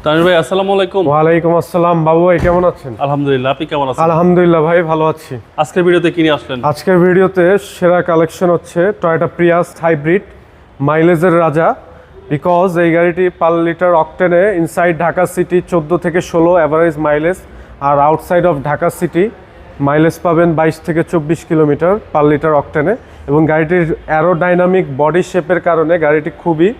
Tamir ভাই আসসালামু আলাইকুম। ওয়ালাইকুম আসসালাম। বাবু ভাই কেমন আছেন? আলহামদুলিল্লাহ, আপনি কেমন আছেন? আলহামদুলিল্লাহ ভাই, ভালো আছি। আজকের ভিডিওতে কি নিয়ে আসলেন? আজকের ভিডিওতে সেরা কালেকশন হচ্ছে টয়োটা প্রিয়াস হাইব্রিড, মাইলেজের রাজা। বিকজ এই গাড়িটি পার লিটার অকটেনে ইনসাইড ঢাকা সিটি 14 থেকে 16 অ্যাভারেজ মাইলেজ, আর outside of Dhaka city mileage পাবেন 22 থেকে 24 কিলোমিটার পার লিটার অকটেনে। এবং গাড়িটির অ্যারোডাইনামিক বডি শেপের কারণে গাড়িটি খুবই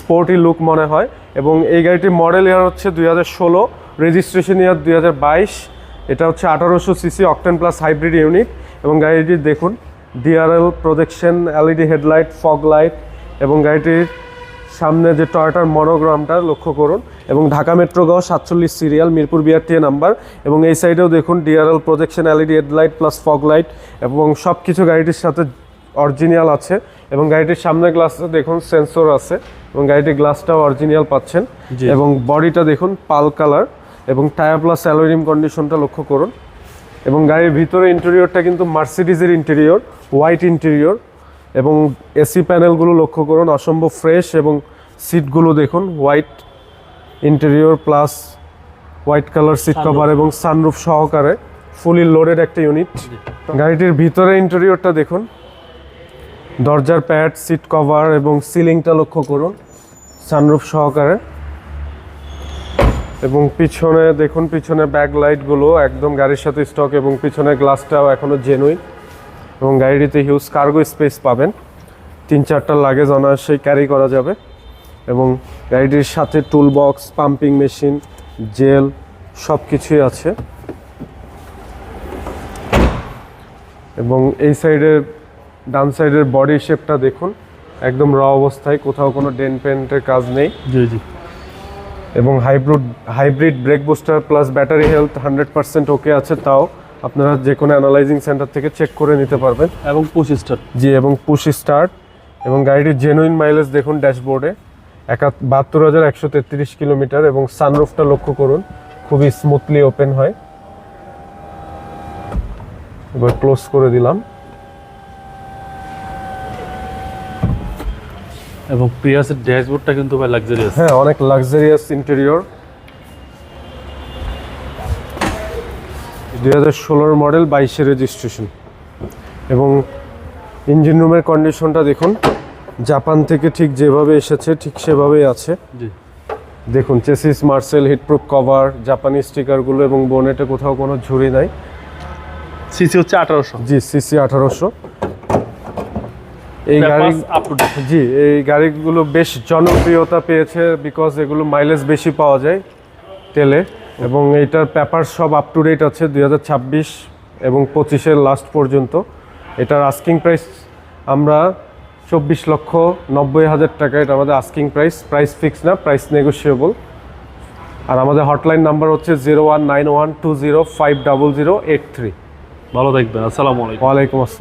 স্পোর্টি লুক মনে হয়। এবং এই গাড়িটির মডেল ইয়ার হচ্ছে 2016, রেজিস্ট্রেশন ইয়ার 2022। এটা হচ্ছে 1800 CC octane plus hybrid unit. এবং গাড়িটির দেখুন DRL projection, LED headlight, fog light, এবং গাড়িটির সামনে যে টয়োটার মনোগ্রামটা লক্ষ্য করুন। এবং ঢাকা মেট্রো গ 47 সিরিয়াল, মিরপুর বিআরটিএ নাম্বার। এবং এই সাইডেও দেখুন DRL projection, LED headlight plus fog light, এবং সব কিছু গাড়িটির সাথে অরিজিনাল আছে। এবং গাড়িটির সামনের গ্লাসটা দেখুন সেন্সর আছে, এবং গাড়িটির গ্লাসটাও অরিজিনাল পাচ্ছেন। এবং বডিটা দেখুন পাল কালার, এবং টায়ার প্লাস অ্যালুমিনিয়াম কন্ডিশনটা লক্ষ্য করুন। এবং গাড়ির ভিতরে ইন্টেরিয়রটা কিন্তু মার্সিডিজের ইন্টেরিয়র, হোয়াইট ইন্টেরিয়র। এবং এসি প্যানেলগুলো লক্ষ্য করুন অসম্ভব ফ্রেশ, এবং সিটগুলো দেখুন white interior plus white colour seat cover এবং সানরুফ সহকারে ফুলি লোডেড একটা ইউনিট। গাড়িটির ভিতরে ইন্টেরিয়রটা দেখুন, দরজার প্যাড, সিট কভার এবং সিলিংটা লক্ষ্য করুন সানরুফ সহকারে। এবং পিছনে দেখুন, পিছনে ব্যাক লাইটগুলো একদম গাড়ির সাথে স্টক, এবং পিছনের গ্লাসটাও এখনও জেনুইন। এবং গাড়িটিতে হিউজ কার্গো স্পেস পাবেন, 3-4টা লাগেজ অনায়াসেই ক্যারি করা যাবে। এবং গাড়িটির সাথে tool box, pumping machine, gel সব কিছুই আছে। এবং এই সাইডের ডান সাইডের বডি শেপটা দেখুন একদম র অবস্থায়, কোথাও কোনো ডেন্ট পেন্টের কাজ নেই। জি জি। এবং hybrid brake booster plus battery health 100% ওকে আছে, তাও আপনারা যে কোনো অ্যানালাইজিং সেন্টার থেকে চেক করে নিতে পারবেন। এবং পুশ স্টার্ট। জি, এবং পুশ স্টার্ট। এবং গাড়িটির জেনুইন মাইলেজ দেখুন ড্যাশবোর্ডে 72,133 কিলোমিটার। এবং সানরুফটা লক্ষ্য করুন খুবই স্মুথলি ওপেন হয়। এবার ক্লোজ করে দিলাম। এবং প্রিয়াসের ড্যাশবোর্ডটা কিন্তু ভাই লাক্সারিয়াস। হ্যাঁ, অনেক লাক্সারিয়াস ইন্টেরিয়র। 2016 model, 22 registration. এবং ইঞ্জিন রুমের কন্ডিশনটা দেখুন, জাপান থেকে ঠিক যেভাবে এসেছে ঠিক সেভাবেই আছে। জি দেখুন চেসিস মার্সেল, হিটপ্রুফ কভার, জাপানি স্টিকারগুলো, এবং বোনেটে কোথাও কোনো ঝুরি নাই। সিসি হচ্ছে 1800। জি, সিসি 1800। এই গাড়ি আপ টু ডেট। জি, এই গাড়িগুলো বেশ জনপ্রিয়তা পেয়েছে বিকজ এগুলো মাইলেজ বেশি পাওয়া যায় তেলে। এবং এইটার পেপার সব আপ টু ডেট আছে 2026 এবং 25-এর লাস্ট পর্যন্ত। এটার আস্কিং প্রাইস আমরা 24,90,000 টাকা, এটা আমাদের আস্কিং প্রাইস ফিক্স না, প্রাইস নেগোশিয়েবল। আর আমাদের হটলাইন নাম্বার হচ্ছে 019120500083। ভালো থাকবেন, আসসালামু আলাইকুম। ওয়ালাইকুম আসসালাম।